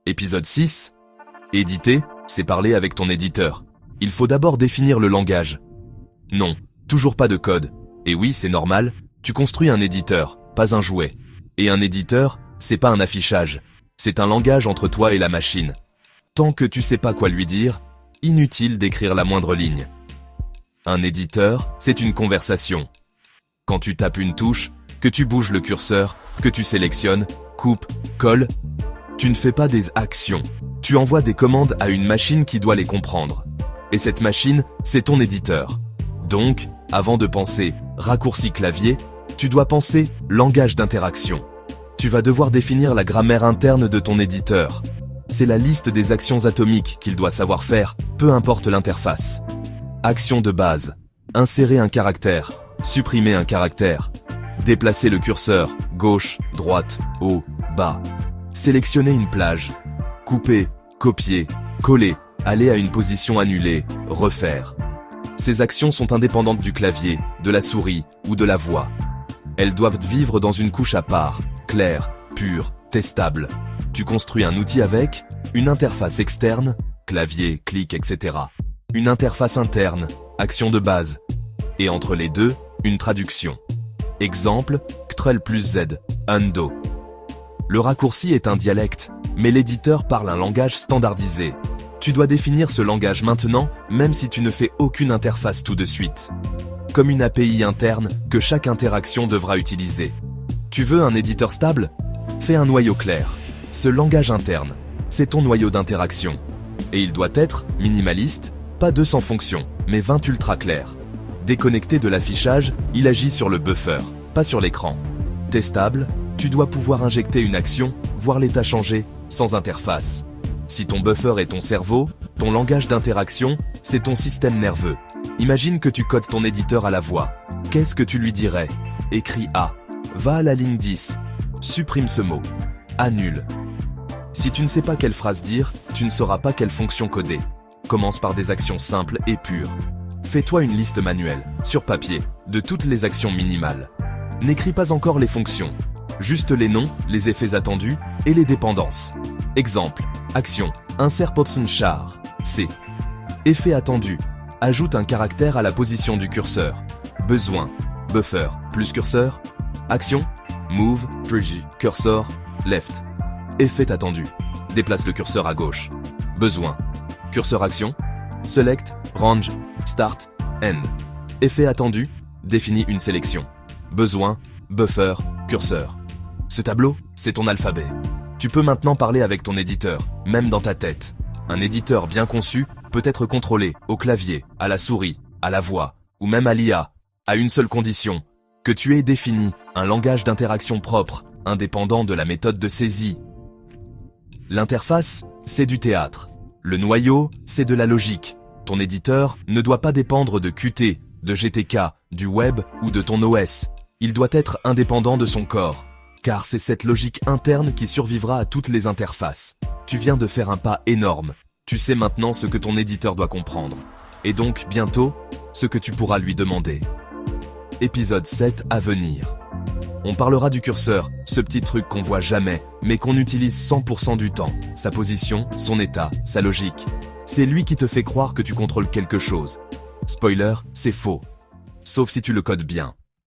Épisode 6. Éditer, c'est parler avec ton éditeur. Il faut d'abord définir le langage. Non, toujours pas de code. Et oui, c'est normal, tu construis un éditeur, pas un jouet. Et un éditeur, c'est pas un affichage. C'est un langage entre toi et la machine. Tant que tu sais pas quoi lui dire, inutile d'écrire la moindre ligne. Un éditeur, c'est une conversation. Quand tu tapes une touche, que tu bouges le curseur, que tu sélectionnes, coupes, colles, tu ne fais pas des actions. Tu envoies des commandes à une machine qui doit les comprendre. Et cette machine, c'est ton éditeur. Donc, avant de penser raccourci clavier, tu dois penser langage d'interaction. Tu vas devoir définir la grammaire interne de ton éditeur. C'est la liste des actions atomiques qu'il doit savoir faire, peu importe l'interface. Action de base. Insérer un caractère. Supprimer un caractère. Déplacer le curseur, gauche, droite, haut, bas. Sélectionner une plage. Couper, copier, coller, aller à une position annulée, refaire. Ces actions sont indépendantes du clavier, de la souris ou de la voix. Elles doivent vivre dans une couche à part, claire, pure, testable. Tu construis un outil avec une interface externe, clavier, clic, etc. Une interface interne, action de base. Et entre les deux, une traduction. Exemple, Ctrl plus Z, undo. Le raccourci est un dialecte, mais l'éditeur parle un langage standardisé. Tu dois définir ce langage maintenant, même si tu ne fais aucune interface tout de suite. Comme une API interne que chaque interaction devra utiliser. Tu veux un éditeur stable? Fais un noyau clair. Ce langage interne, c'est ton noyau d'interaction. Et il doit être minimaliste, pas 200 fonctions, mais 20 ultra clairs. Déconnecté de l'affichage, il agit sur le buffer, pas sur l'écran. Testable, tu dois pouvoir injecter une action, voir l'état changer, sans interface. Si ton buffer est ton cerveau, ton langage d'interaction, c'est ton système nerveux. Imagine que tu codes ton éditeur à la voix. Qu'est-ce que tu lui dirais? Écris A. Va à la ligne 10. Supprime ce mot. Annule. Si tu ne sais pas quelle phrase dire, tu ne sauras pas quelle fonction coder. Commence par des actions simples et pures. Fais-toi une liste manuelle, sur papier, de toutes les actions minimales. N'écris pas encore les fonctions. Juste les noms, les effets attendus et les dépendances. Exemple. Action. Insert Potson char. C. Effet attendu. Ajoute un caractère à la position du curseur. Besoin. Buffer plus curseur. Action. Move, trigger, cursor, left. Effet attendu. Déplace le curseur à gauche. Besoin. Curseur action. Select, range, start, end. Effet attendu. Définit une sélection. Besoin, buffer, curseur. Ce tableau, c'est ton alphabet. Tu peux maintenant parler avec ton éditeur, même dans ta tête. Un éditeur bien conçu peut être contrôlé au clavier, à la souris, à la voix, ou même à l'IA, à une seule condition, que tu aies défini un langage d'interaction propre, indépendant de la méthode de saisie. L'interface, c'est du théâtre. Le noyau, c'est de la logique. Ton éditeur ne doit pas dépendre de Qt, de GTK, du web ou de ton OS. Il doit être indépendant de son corps. Car c'est cette logique interne qui survivra à toutes les interfaces. Tu viens de faire un pas énorme. Tu sais maintenant ce que ton éditeur doit comprendre. Et donc, bientôt, ce que tu pourras lui demander. Épisode 7 à venir. On parlera du curseur, ce petit truc qu'on voit jamais, mais qu'on utilise 100% du temps. Sa position, son état, sa logique. C'est lui qui te fait croire que tu contrôles quelque chose. Spoiler, c'est faux. Sauf si tu le codes bien.